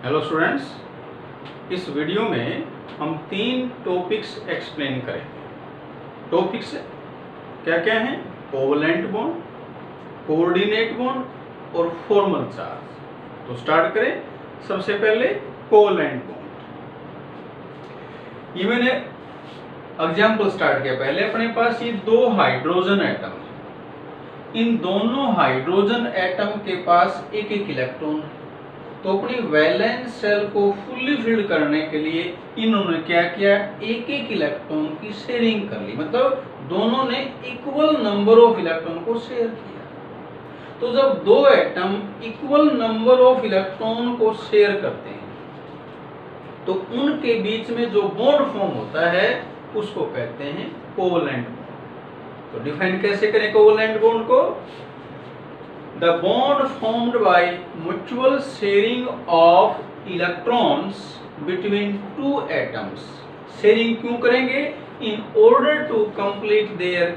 Hello students, इस video में हम 3 टॉपिक्स एक्सप्लेन करेंगे। टॉपिक्स क्या क्या हैं? कोवलेंट बॉन्ड, कोऑर्डिनेट बॉन्ड और फॉर्मल चार्ज। तो स्टार्ट करें। सबसे पहले कोवलेंट बॉन्ड। ये मैंने एग्जाम्पल स्टार्ट किया। पहले अपने पास ये 2 हाइड्रोजन एटम है। इन दोनों हाइड्रोजन एटम के पास एक एक इलेक्ट्रॉन है। तो अपनी वैलेंस शेल को फुल्ली फिल्ड करने के लिए इन्होंने क्या किया? एक एक इलेक्ट्रॉन की शेयरिंग कर ली, मतलब दोनों ने इक्वल नंबर ऑफ इलेक्ट्रॉन को शेयर किया। तो जब 2 atom equal number of electron को शेयर करते हैं तो उनके बीच में जो बॉन्ड फॉर्म होता है उसको कहते हैं कोवलेंट बॉन्ड। तो डिफाइन कैसे करें कोवलेंट बॉन्ड को? The bond formed by mutual sharing of electrons between 2 atoms. Sharing क्यों करेंगे? In order to complete their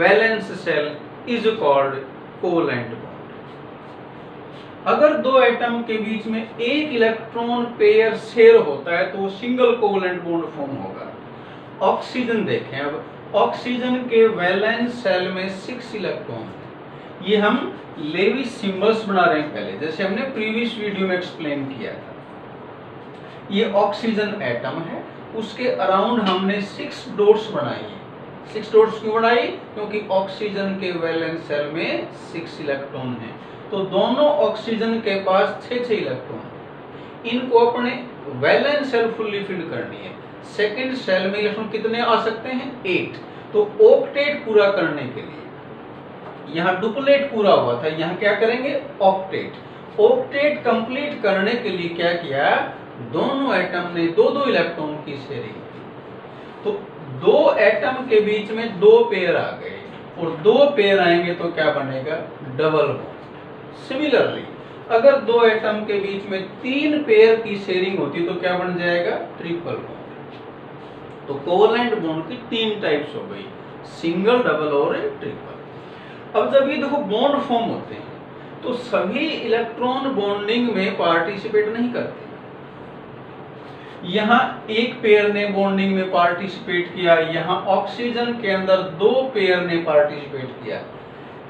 valence shell is called covalent bond. अगर 2 एटम के बीच में एक इलेक्ट्रॉन पेयर शेयर होता है तो सिंगल कोवलेंट बॉन्ड फॉर्म होगा। ऑक्सीजन देखें, अब ऑक्सीजन के वैलेंस शेल में 6 इलेक्ट्रॉन है। ये हम लेविस सिंबल्स बना रहे हैं पहले, जैसे हमने प्रीवियस वीडियो में एक्सप्लेन किया था। ये ऑक्सीजन एटम है, उसके अराउंड हमने 6 डॉट्स बनाई है। 6 डॉट्स क्यों बनाई? क्योंकि ऑक्सीजन के वैलेंस शेल में 6 इलेक्ट्रॉन है। तो दोनों ऑक्सीजन के पास 6 इलेक्ट्रॉन। इनको अपने वैलेंस शेल फुल्ली फिल करनी है। सेकेंड शेल में इलेक्ट्रॉन कितने आ सकते हैं? 8। तो ऑक्टेट पूरा करने के लिए, यहाँ डुप्लेट पूरा हुआ था, यहाँ क्या करेंगे? ऑक्टेट। ऑक्टेट कंप्लीट करने के लिए क्या किया? दोनों एटम ने 2-2 इलेक्ट्रॉन की शेयरिंग की। तो 2 एटम के बीच में 2 पेयर आ गए और 2 पेयर आएंगे तो क्या बनेगा? Double bond. सिमिलरली अगर 2 एटम के बीच में 3 पेयर की शेयरिंग होती तो क्या बन जाएगा? Triple bond. तो कोवलेंट बॉन्ड की 3 टाइप्स हो गई, सिंगल, डबल और ट्रिपल। अब जब ये देखो बॉन्ड फॉर्म होते हैं तो सभी इलेक्ट्रॉन बॉन्डिंग में पार्टिसिपेट नहीं करते। यहाँ एक पेयर ने बॉन्डिंग में पार्टिसिपेट किया, यहाँ ऑक्सीजन के अंदर 2 पेयर ने पार्टिसिपेट किया।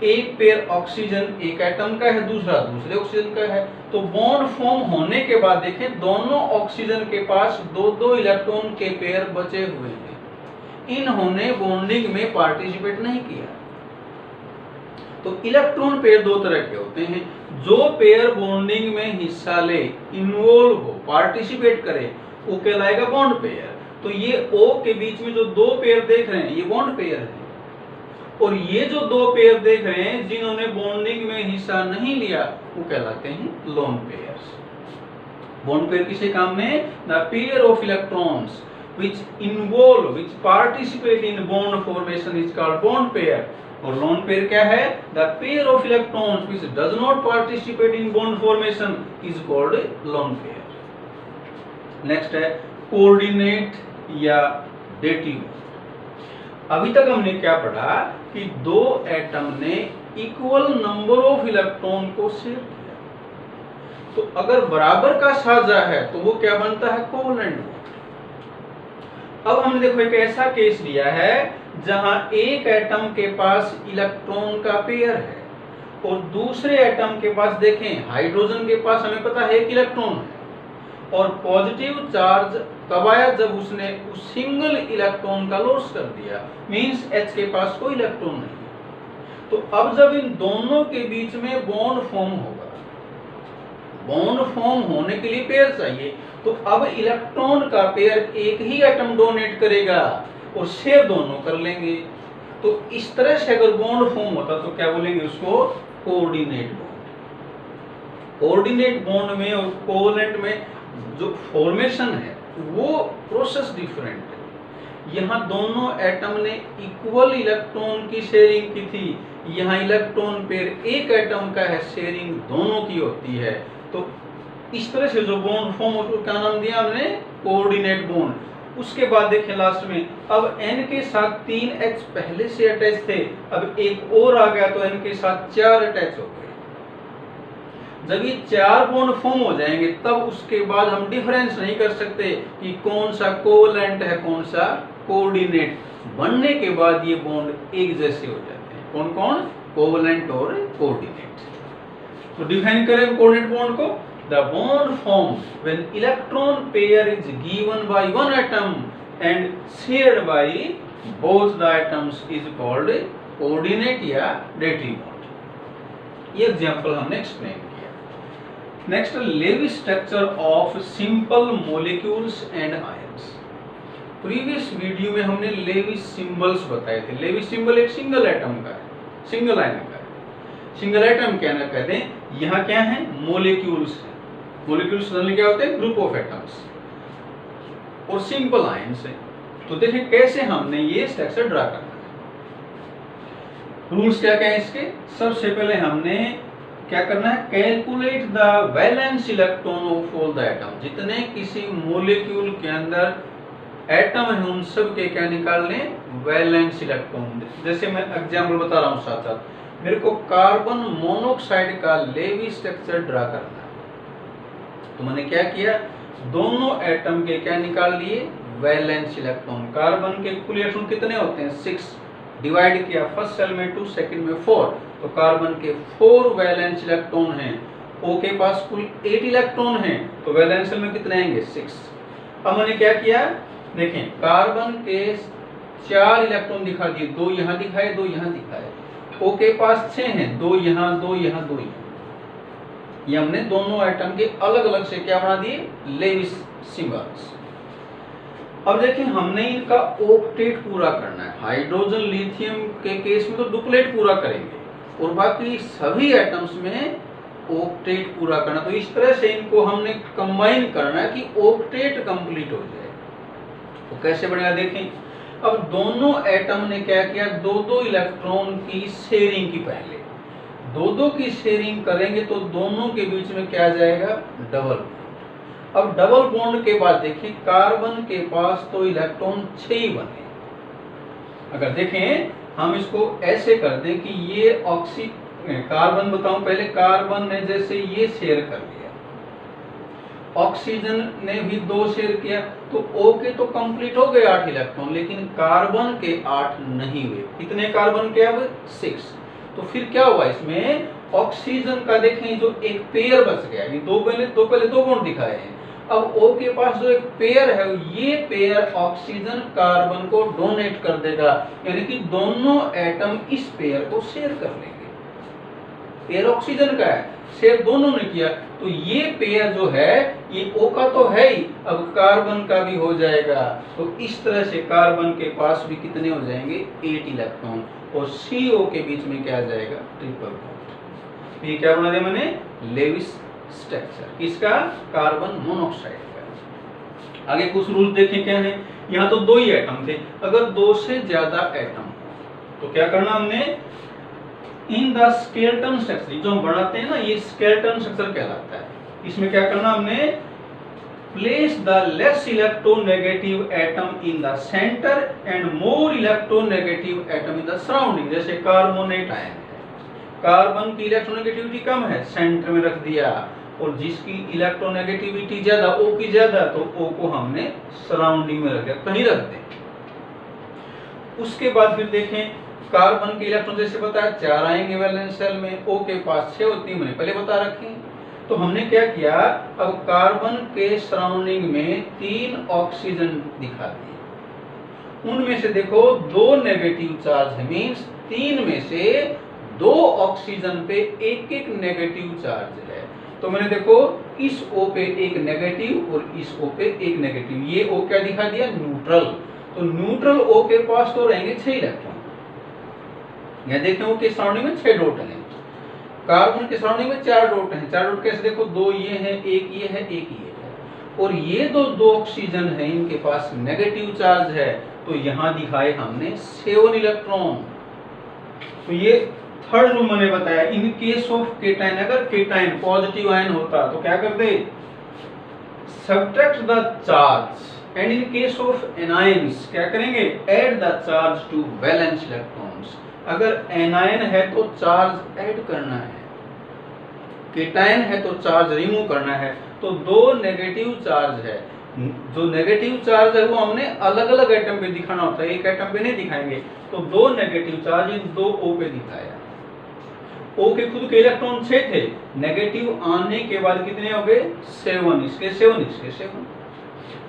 एक पेयर ऑक्सीजन एक एटम का है, दूसरा दूसरे ऑक्सीजन का है। तो बॉन्ड फॉर्म होने के बाद देखें दोनों ऑक्सीजन के पास 2-2 इलेक्ट्रॉन के पेयर बचे हुए हैं। इन्होंने बॉन्डिंग में पार्टिसिपेट नहीं किया। तो इलेक्ट्रॉन पेयर 2 तरह के होते हैं। जो पेयर बॉन्डिंग में हिस्सा ले, इन्वॉल्व हो, पार्टिसिपेट करे, वो कहलाएगा बॉन्ड पेयर। तो ये O के बीच में जो 2 पेयर देख रहे हैं ये बॉन्ड पेयर है। और ये जो 2 पेयर देख रहे हैं जिन्होंने बॉन्डिंग में हिस्सा नहीं लिया वो कहलाते हैं लोन पेयर्स। बॉन्ड पेयर किसे काम में? The pair of electrons which participate in bond formation is called bond pair। और लोन पेयर क्या है? The pair of electrons which does not participate in bond formation is called lone pair. Next है coordinate या dative. अभी तक हमने क्या पढ़ा कि 2 एटम ने इक्वल नंबर ऑफ इलेक्ट्रॉन को शेयर किया। तो अगर बराबर का साझा है तो वो क्या बनता है? Covalent bond. अब हमने देखो एक ऐसा केस लिया है जहां एक एटम के पास इलेक्ट्रॉन का पेयर है और दूसरे एटम के पास, देखें हाइड्रोजन के पास हमें पता है 1 इलेक्ट्रॉन है। और पॉजिटिव चार्ज कब आया? जब उसने उस सिंगल इलेक्ट्रॉन का लॉस कर दिया, मींस H के पास कोई इलेक्ट्रॉन नहीं। तो अब जब इन दोनों के बीच में बॉन्ड फॉर्म होगा, बॉन्ड फॉर्म होने के लिए पेयर चाहिए, तो अब इलेक्ट्रॉन का पेयर एक ही एटम डोनेट करेगा और शेयर दोनों कर लेंगे। तो इस तरह से अगर बॉन्ड फॉर्म होता तो क्या बोलेंगे उसको? Coordinate bond. कोऑर्डिनेट बॉन्ड में और कोवलेंट में जो फॉर्मेशन है वो प्रोसेस डिफरेंट है। यहाँ दोनों एटम ने इक्वल इलेक्ट्रॉन की शेयरिंग की थी, यहाँ इलेक्ट्रॉन पेयर एक एटम का है, शेयरिंग दोनों की होती है। तो इस तरह से जो बॉन्ड फॉर्म होता है क्या नाम दिया हमने? Coordinate bond. उसके बाद देखें लास्ट में, अब N के साथ 3 H पहले से अटैच थे, अब एक और आ गया तो N के साथ 4 अटैच हो गए। जब ये 4 बॉन्ड फॉर्म हो जाएंगे तब उसके बाद हम डिफरेंस नहीं कर सकते कि कौन सा कोवेलेंट है कौन सा कोऑर्डिनेट। बनने के बाद ये बॉन्ड एक जैसे हो जाते हैं। कौन कौन? कोवेलेंट और कोऑर्डिनेट। तो डिफाइन करें कोऑर्डिनेट बॉन्ड को। The bond formed when electron pair is given by one atom and shared by both the atoms is called coordinate या डेटिव बॉन्ड। ये एग्जांपल हमने एक्सप्लेन किया। Next, Lewis structure of simple molecules and ions. Previous video में हमने Lewis symbols बताए थे। Lewis symbol एक single atom का है, सिंगल आयन का है। सिंगल एटम क्या ना कहते हैं, यहाँ क्या है? मॉलिक्यूल्स है। मॉलिक्यूल्स जनरली क्या होते हैं? Group of atoms. और सिंपल आयंस है। तो देखिए कैसे हमने ये स्ट्रक्चर ड्रा करना है। रूल्स क्या क्या है इसके? सबसे पहले हमने क्या करना है? Calculate the valence electron of all the atom. जितने किसी मॉलिक्यूल के अंदर एटम है उन सब के क्या निकाल लें? Valence electron. जैसे मैं एग्जांपल बता रहा हूं साथ साथ। मेरे को कार्बन मोनोऑक्साइड का लेविस स्ट्रक्चर ड्रा करना है। तो मैंने क्या किया? दोनों एटम के क्या निकाल लिए? Valence electron. कार्बन के कुल इलेक्ट्रॉन कितने होते हैं? 6। डिवाइड किया फर्स्ट सेल में 2, सेकंड में 4। तो कार्बन के 4 वैलेंस इलेक्ट्रॉन हैं। O के पास कुल 8 इलेक्ट्रॉन हैं। तो वैलेंस सेल में कितने आएंगे? 6। अब मैंने क्या किया? देखें, कार्बन के 4 इलेक्ट्रॉन दिखा दिए। 2 यहाँ दिखाए, 2 यहाँ दिखाए। O के पास 6 हैं। 2 यहाँ, 2 यहाँ, 2 यहाँ। ये हमने दोनों एटम के अलग अलग से क्या बना दिए? Lewis symbols. अब देखिए हमने इनका ऑक्टेट पूरा करना है। हाइड्रोजन लिथियम के केस में तो डुप्लेट पूरा करेंगे और बाकी सभी एटम्स में ऑक्टेट पूरा करना। तो इस तरह से इनको हमने कंबाइन करना है कि ऑक्टेट कंप्लीट हो जाए। तो कैसे बनेगा देखें। अब दोनों एटम ने क्या किया? 2-2 इलेक्ट्रॉन की शेयरिंग की। पहले 2-2 की शेयरिंग करेंगे तो दोनों के बीच में क्या जाएगा? डबल। अब डबल बॉन्ड के बाद देखिए कार्बन के पास तो इलेक्ट्रॉन 6 ही बने। अगर देखें हम इसको ऐसे कर दें कि ये कार्बन बताऊं पहले, कार्बन ने जैसे ये शेयर कर लिया, ऑक्सीजन ने भी 2 शेयर किया, तो O के तो कंप्लीट हो गए 8 इलेक्ट्रॉन, लेकिन कार्बन के 8 नहीं हुए। कितने कार्बन के? अब 6। तो फिर क्या हुआ इसमें? ऑक्सीजन का देखें जो एक पेयर बच गया। ये दो पहले 2 बॉन्ड दिखाए हैं। अब O के पास जो एक पेयर है, ये पेयर ऑक्सीजन कार्बन को डोनेट कर देगा, यानी कि दोनों एटम इस पेयर को शेयर कर लेंगे। पेयर ऑक्सीजन का है, शेयर दोनों ने किया, तो ये पेयर जो है ये O का तो है ही, अब कार्बन का भी हो जाएगा। तो इस तरह से कार्बन के पास भी कितने हो जाएंगे? 8 इलेक्ट्रॉन। और CO के बीच में क्या आ जाएगा? Triple bond. ये क्या बना दिया मैंने? Lewis structure. किसका? कार्बन मोनोऑक्साइड का। आगे कुछ रूल देखें क्या है। यहाँ तो 2 ही एटम थे। अगर 2 से ज्यादा एटम तो क्या करना हमने? इन द स्केलेटन स्ट्रक्चर, जो हम बनाते हैं ना, ये स्केलेटन स्ट्रक्चर कहलाता है। इसमें क्या करना हमने? Place the less electronegative atom in the centre and more electronegative atom in the surrounding. जैसे कार्बोनेट आयन है, कार्बन की इलेक्ट्रोनेगेटिविटी कम है, सेंटर में रख दिया, और जिसकी इलेक्ट्रोनेगेटिविटी ज्यादा, O की ज्यादा, तो O को हमने सराउंडिंग में रख दिया, कहीं रख दें। उसके बाद फिर देखें कार्बन के इलेक्ट्रॉन जैसे बताया 4 आएंगे वैलेंस शेल में, O के पास 6 होती है, मैंने पहले बता रखी। तो हमने क्या किया? अब कार्बन के सराउंडिंग में 3 ऑक्सीजन दिखा दिए। उनमें से देखो 2 नेगेटिव चार्ज है, मींस 3 में से 2 ऑक्सीजन पे एक नेगेटिव चार्ज है। तो मैंने देखो इस O पे एक नेगेटिव और इस O पे एक नेगेटिव। ये O क्या दिखा दिया? न्यूट्रल। तो न्यूट्रल O के पास तो रहेंगे 6 इलेक्ट्रॉन। यह देखें O के सराउंडिंग में 6 डॉट हैं, कार्बन के सराउंडिंग में 4 डॉट हैं। 4 डॉट कैसे? देखो 2 ये है, एक ये है, एक ये है, और ये 2 ऑक्सीजन है, इनके पास नेगेटिव चार्ज है, तो यहाँ दिखाए हमने 7 इलेक्ट्रॉन। तो ये थर्ड रूल मैंने बताया। इन केस ऑफ केटाइन, अगर केटाइन पॉजिटिव आयन होता तो क्या करते? Subtract the charge, and in case of anions क्या करेंगे? Add the charge to valence electrons. अगर एनायन है तो चार्ज ऐड करना है, केटायन है तो चार्ज रिमूव करना है, तो दो नेगेटिव चार्ज है। जो नेगेटिव चार्ज है वो हमने अलग अलग एटम पे दिखाना होता है, एक एटम पे नहीं दिखाएंगे। तो दो नेगेटिव चार्ज इन दो O पे दिखाया। O के खुद के इलेक्ट्रॉन 6 थे, नेगेटिव आने के बाद कितने हो गए 7, इसके 7, इसके 7।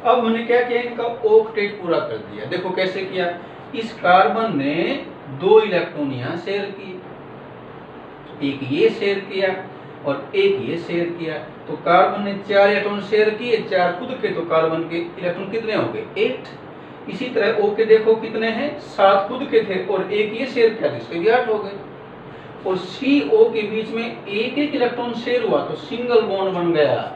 अब हमने क्या किया, इनका ऑक्टेट पूरा कर दिया। देखो कैसे किया, इस कार्बन ने 2 इलेक्ट्रॉन यहाँ शेयर किए, एक ये शेयर किया और एक ये शेयर किया, तो कार्बन ने 4 इलेक्ट्रॉन शेयर किए, 4 खुद के, तो कार्बन के इलेक्ट्रॉन कितने हो गए 8। इसी तरह O के देखो कितने हैं 7 खुद के थे और एक ये शेयर किया, इसके भी 8 हो गए। और CO के बीच में एक एक इलेक्ट्रॉन शेयर हुआ तो सिंगल बॉन्ड बन गया।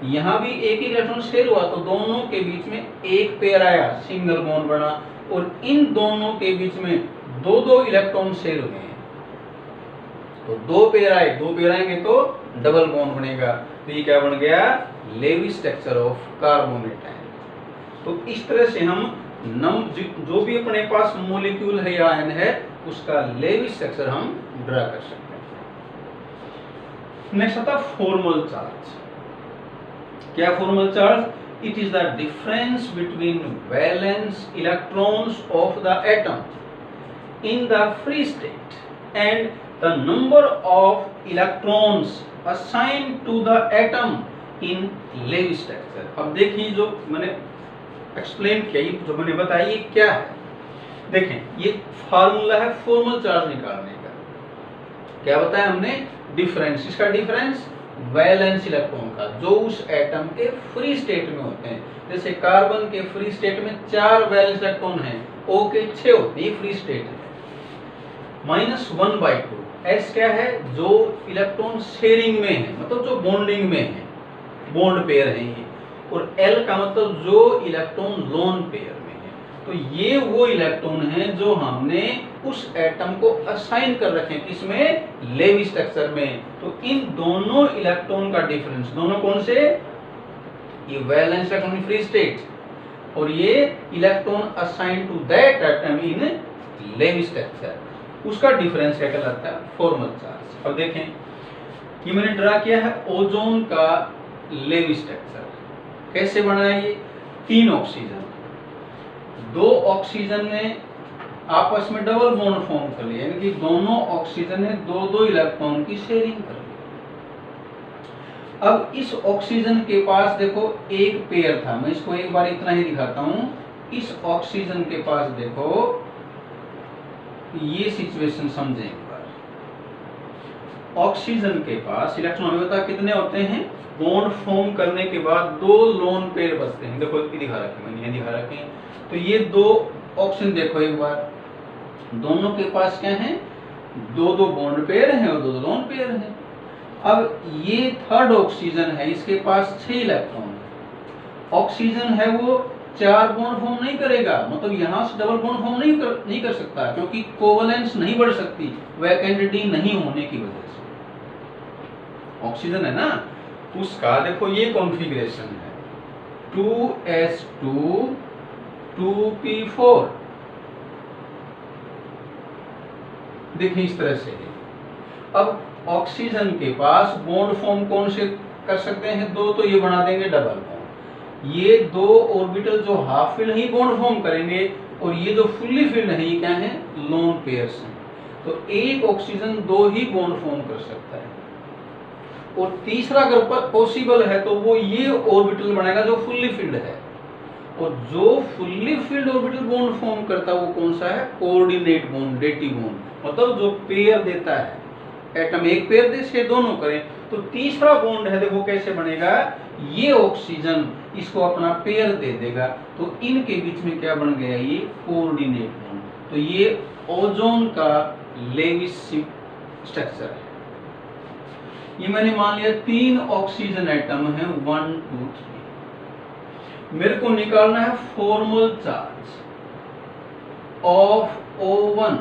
यहाँ भी एक एक इलेक्ट्रॉन शेयर हुआ तो दोनों के बीच में एक पेयर आया, सिंगल बॉन्ड बना। और इन दोनों के बीच में 2-2 इलेक्ट्रॉन शेयर हुए हैं, तो 2 पेयर आए, 2 पेयर आएंगे तो डबल बॉन्ड बनेगा। तो ये क्या बन गया, लेवी स्ट्रक्चर ऑफ कार्बोनेटाइन। तो इस तरह से हम जो भी अपने पास मॉलिक्यूल है या आयन है उसका लेवी स्ट्रक्चर हम ड्रा कर सकते हैं। नेक्स्ट आता फॉर्मल चार्ज। क्या formal charge, it is the difference between valence electrons of the atom in the free state and the number of electrons assigned to the atom in Lewis structure. अब देखिए जो मैंने explain किया, ये जो मैंने बताया ये क्या है, देखें ये फार्मूला है फॉर्मल चार्ज निकालने का। क्या बताया हमने, डिफरेंस, इसका डिफरेंस वैलेंस इलेक्ट्रॉन का जो उस एटम के फ्री स्टेट में होते हैं। जैसे कार्बन के फ्री स्टेट में 4 वैलेंस इलेक्ट्रॉन हैं, O के 6 होते हैं, फ्री स्टेट है। -1/2 S क्या है, जो इलेक्ट्रॉन शेयरिंग में है, मतलब जो बॉन्डिंग में है, बॉन्ड पेयर है ये। और L का मतलब जो इलेक्ट्रॉन लोन पेयर में है। तो ये वो इलेक्ट्रॉन हैं जो हमने उस एटम को असाइन कर रखे हैं, किसमें, लेवी स्ट्रक्चर में। तो इन दोनों इलेक्ट्रॉन का डिफरेंस, दोनों कौन से, ये वैलेंस इलेक्ट्रॉन फ्री स्टेट और ये electron assign to that atom in Lewis structure, उसका डिफरेंस क्या कहलाता है, फॉर्मल चार्ज। अब देखें ये मैंने ड्रा किया है ओजोन का लेवी स्ट्रक्चर। कैसे बना है ये, 3 ऑक्सीजन, 2 ऑक्सीजन ने आपस में डबल बॉन्ड फॉर्म कर लिया, यानी कि दोनों ऑक्सीजन ने 2-2 इलेक्ट्रॉन की शेयरिंग कर ली। अब इस ऑक्सीजन के पास देखो एक पेयर था, मैं इसको एक बार इतना ही दिखाता हूं। इस ऑक्सीजन के पास देखो ये सिचुएशन समझें एक बार। ऑक्सीजन के पास इलेक्ट्रॉन हमें बता कितने होते हैं, बॉन्ड फॉर्म करने के बाद 2 लोन पेयर बचते हैं। देखो दिखा रखे, मैंने यहाँ दिखा रखे हैं। तो ये 2 ऑक्सीजन देखो एक बार, दोनों के पास क्या है, 2-2 बॉन्ड पेयर हैं और 2-2 लोन पेयर हैं। अब ये थर्ड ऑक्सीजन है, इसके पास 6 इलेक्ट्रॉन है। ऑक्सीजन है वो 4 बॉन्ड फॉर्म नहीं करेगा, मतलब यहाँ से डबल बॉन्ड फॉर्म नहीं कर सकता, क्योंकि कोवलेंस नहीं बढ़ सकती वैकेंट नहीं होने की वजह से। ऑक्सीजन है ना, उसका देखो ये कॉन्फ़िगरेशन है 2s2 2p4। देखिए इस तरह से है। अब ऑक्सीजन के पास बॉन्ड फॉर्म कौन से कर सकते हैं, 2, तो ये बना देंगे डबल बॉन्ड। ये 2 ऑर्बिटल जो हाफ फिल्ड ही बॉन्ड फॉर्म करेंगे और ये जो फुल्ली फिल्ड है ये क्या है, लोन पेयर्स हैं। तो एक ऑक्सीजन 2 ही बॉन्ड फॉर्म कर सकता है। और तीसरा अगर पॉसिबल है तो वो ये ऑर्बिटल बनाएगा जो फुल्ली फिल्ड है। और जो fully filled orbital bond form करता है वो कौन सा है, कोऑर्डिनेट बॉन्ड, डेटिव बॉन्ड, मतलब जो पेयर देता है। एटम एक पेयर दे, से दोनों करें। तो तीसरा बॉन्ड है, देखो कैसे बनेगा, ये ऑक्सीजन इसको अपना पेयर दे देगा, तो इनके बीच में क्या बन गया, ये कोऑर्डिनेट बॉन्ड। तो ये ओजोन का लेवी स्ट्रक्चर है। ये मैंने मान लिया 3 ऑक्सीजन एटम है, 1 2 3। मेरे को निकालना है फॉर्मल चार्ज ऑफ O1।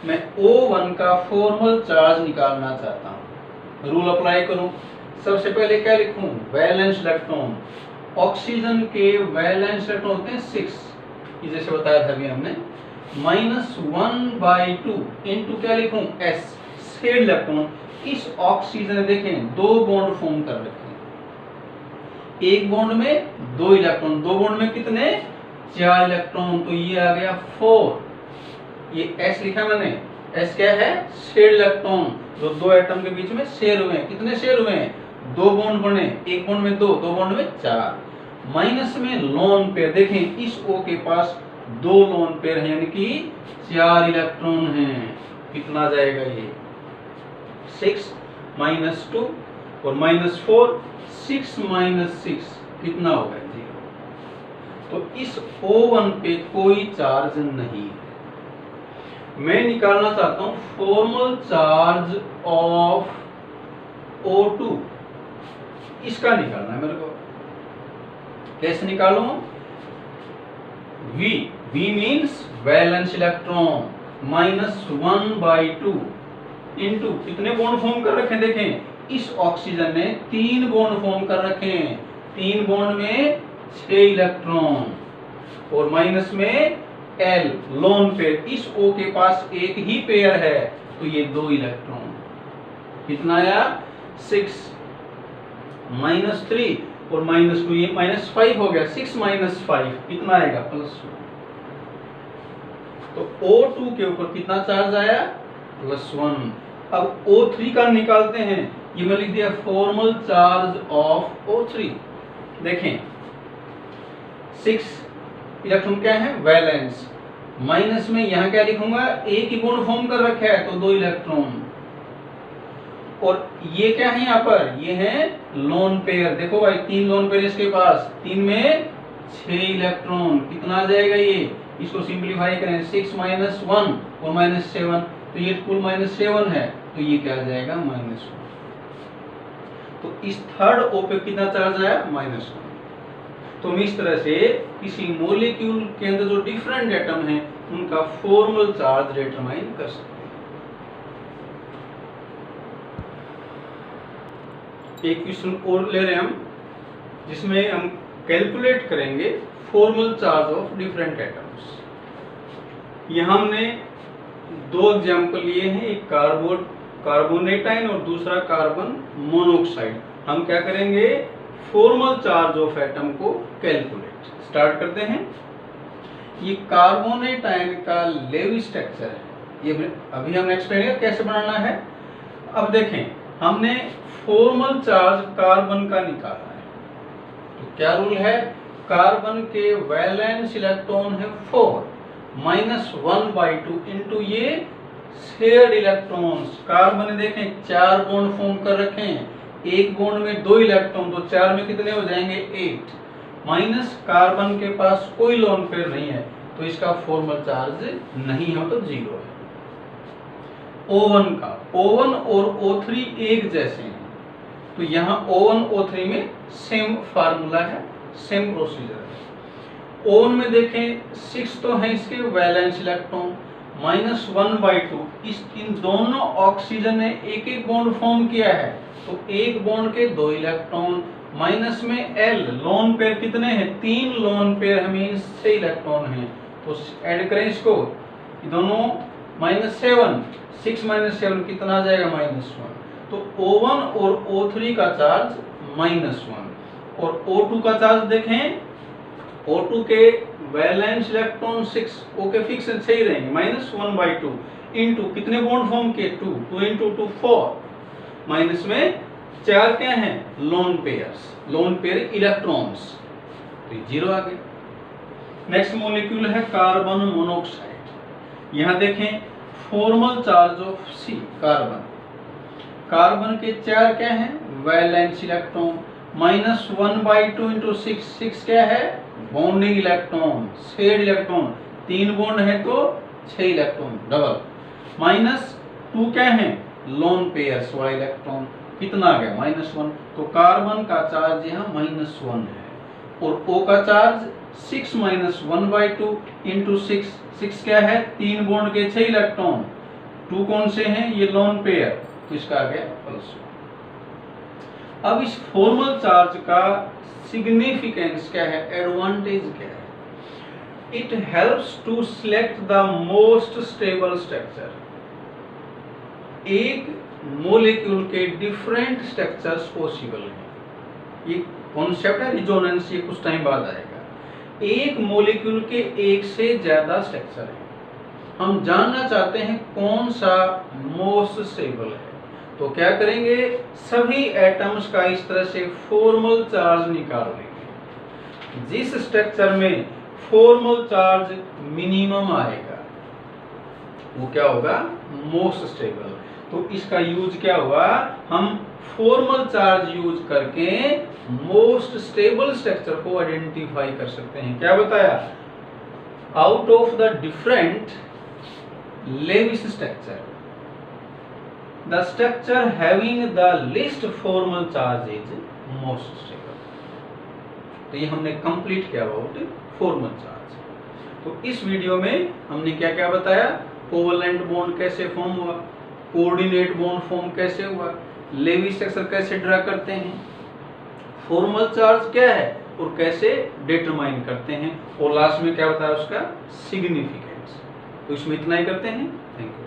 मैं O1 का फॉर्मल चार्ज निकालना चाहता हूं। रूल अप्लाई करूं, सबसे पहले क्या लिखूं, वैलेंस इलेक्ट्रॉन। ऑक्सीजन के वैलेंस इलेक्ट्रॉन होते हैं 6, जैसे बताया था अभी हमने। -1/2 इंटू क्या लिखूं, S शेड इलेक्ट्रॉन। इस ऑक्सीजन देखें दो बॉन्ड फॉर्म कर रखे हैं, एक बॉन्ड में 2 इलेक्ट्रॉन, दो बॉन्ड में कितने 4 इलेक्ट्रॉन, तो ये आ गया 4। ये S लिखा मैंने, S क्या है शेयर्ड इलेक्ट्रॉन, जो दो एटम के बीच में शेयर हुए हैं। कितने शेयर हुए हैं, 2 बॉन्ड बने, एक बॉन्ड में 2, दो बॉन्ड में 4। माइनस में लोन पेयर, देखें इस O के पास 2 लोन पेयर है, यानी कि 4 इलेक्ट्रॉन हैं। कितना जाएगा ये 6 माइनस 2 और माइनस 4, 6 माइनस 6 कितना होगा 0। तो इस O1 पे कोई चार्ज नहीं है। मैं निकालना चाहता हूं फॉर्मल चार्ज ऑफ O2, इसका निकालना है मेरे को। कैसे निकालूं, V means valence electron, -1/2 into कितने बॉन्ड फॉर्म कर रखे हैं, देखें इस ऑक्सीजन ने 3 बॉन्ड फॉर्म कर रखे हैं, 3 बॉन्ड में 6 इलेक्ट्रॉन, और माइनस में L लोन पेयर, इस O के पास एक ही पेयर है, तो ये 2 इलेक्ट्रॉन। कितना आया 6 -3 और -2, ये -5 हो गया, 6 - 5 कितना आएगा +1। तो O2 के ऊपर कितना चार्ज आया +1। अब O3 का निकालते हैं, ये मैं लिख दिया फॉर्मल चार्ज ऑफ O3। देखें 6 इलेक्ट्रॉन क्या है वैलेंस, माइनस में यहां क्या लिखूंगा, एक ही बॉन्ड फॉर्म कर रखा है तो 2 इलेक्ट्रॉन, और ये क्या है यहाँ पर, ये है लोन पेयर। देखो भाई 3 लोन पेयर इसके पास, 3 में 6 इलेक्ट्रॉन, कितना आ जाएगा ये, इसको सिंपलीफाई करें 6 - 1 और -7, तो ये कुल -7 है, तो ये क्या आ जाएगा -1। तो इस थर्ड O पे कितना चार्ज आया -1। तो हम इस तरह से किसी मॉलिक्यूल के अंदर जो डिफरेंट एटम हैं उनका फॉर्मल चार्ज डिटरमाइन कर सकते हैं। एक क्वेश्चन और ले रहे हैं हम, जिसमें हम कैलकुलेट करेंगे formal charge of different atoms. यहाँ हमने 2 एग्जाम्पल लिए हैं, एक कार्बोनेटाइन और दूसरा कार्बन मोनोऑक्साइड। हम क्या करेंगे, फॉर्मल चार्ज ऑफ एटम को कैलकुलेट स्टार्ट करते हैं। ये कार्बोनेटाइन का लेवी स्ट्रक्चर है, ये अभी हम एक्सप्लेन करेंगे कैसे बनाना है। अब देखें हमने फॉर्मल चार्ज कार्बन का निकाला है, तो क्या रूल है, कार्बन के वैलेंस इलेक्ट्रॉन है 4, -1/2 इंटू ये शेयर्ड इलेक्ट्रॉन्स। कार्बन ने देखें 4 बॉन्ड फॉर्म कर रखे हैं, एक बॉन्ड में 2 इलेक्ट्रॉन, तो 4 में कितने हो जाएंगे 8, माइनस कार्बन के पास कोई लोन पेयर नहीं है, तो इसका फॉर्मल चार्ज नहीं है, तो 0 है। O1 का, O1 और O3 एक जैसे हैं, तो यहाँ O1 O3 में सेम फार्मूला है, सेम प्रोसीजर है। O1 में देखें 6 तो है इसके वैलेंस इलेक्ट्रॉन, -1/2, इन दोनों ऑक्सीजन ने एक एक बॉन्ड फॉर्म किया है, तो एक बॉन्ड के 2 इलेक्ट्रॉन, माइनस में L लोन पेयर कितने हैं, 3 लोन पेयर हमें 6 इलेक्ट्रॉन हैं, तो ऐड करें इसको, दोनों -7, 6 - 7 कितना आ जाएगा -1। तो O1 और O3 का चार्ज -1, और O2 का चार्ज देखें, O2 के वैलेंस इलेक्ट्रॉन 6, O के फिक्स सही रहेंगे, -1/2 इंटू कितने बॉन्ड फॉर्म के 2 इंटू 2 4, माइनस में 4 क्या हैं lone pairs, lone pair electrons, तो 0 आ गए। नेक्स्ट मॉलिक्यूल है कार्बन मोनोऑक्साइड। यहाँ देखें formal charge of C carbon, carbon के 4 क्या हैं वैलेंस इलेक्ट्रॉन, -1/2 इंटू 6 क्या है bonding electron, shared electron, 3 bond है तो 6 इलेक्ट्रॉन डबल, -2 क्या है लोन पेयर्स वाला इलेक्ट्रॉन, कितना आ गया -1। तो कार्बन का चार्ज यहाँ -1 है, और O का चार्ज 6 - 1/2 इंटू 6 क्या है 3 बॉन्ड के 6 इलेक्ट्रॉन, 2 कौन से हैं ये लोन पेयर, तो इसका आ गया +1। अब इस फॉर्मल चार्ज का सिग्निफिकेंस क्या है, एडवांटेज क्या है, it helps to select the most stable structure. एक मॉलिक्यूल के डिफरेंट स्ट्रक्चर्स पॉसिबल हैं। ये कॉन्सेप्ट है रिजोनेंस, ये कुछ टाइम बाद आएगा। एक मॉलिक्यूल के एक से ज्यादा स्ट्रक्चर है, हम जानना चाहते हैं कौन सा मोस्ट स्टेबल है, तो क्या करेंगे, सभी एटम्स का इस तरह से फॉर्मल चार्ज निकाल लेंगे। जिस स्ट्रक्चर में फॉर्मल चार्ज मिनिमम आएगा वो क्या होगा, मोस्ट स्टेबल। तो इसका यूज क्या हुआ, हम फॉर्मल चार्ज यूज करके मोस्ट स्टेबल स्ट्रक्चर को आइडेंटिफाई कर सकते हैं। क्या बताया, out of the different Lewis structure, the structure having the least formal charge is most stable। तो ये हमने कंप्लीट किया अबाउट फॉर्मल चार्ज। तो इस वीडियो में हमने क्या क्या बताया, कोवलेंट बॉन्ड कैसे फॉर्म हुआ, कोऑर्डिनेट बॉन्ड फॉर्म कैसे हुआ, लेविस स्ट्रक्चर कैसे ड्रा करते हैं, फॉर्मल चार्ज क्या है और कैसे डिटरमाइन करते हैं, और लास्ट में क्या बताया उसका सिग्निफिकेंस। तो इसमें इतना ही करते हैं। Thank you.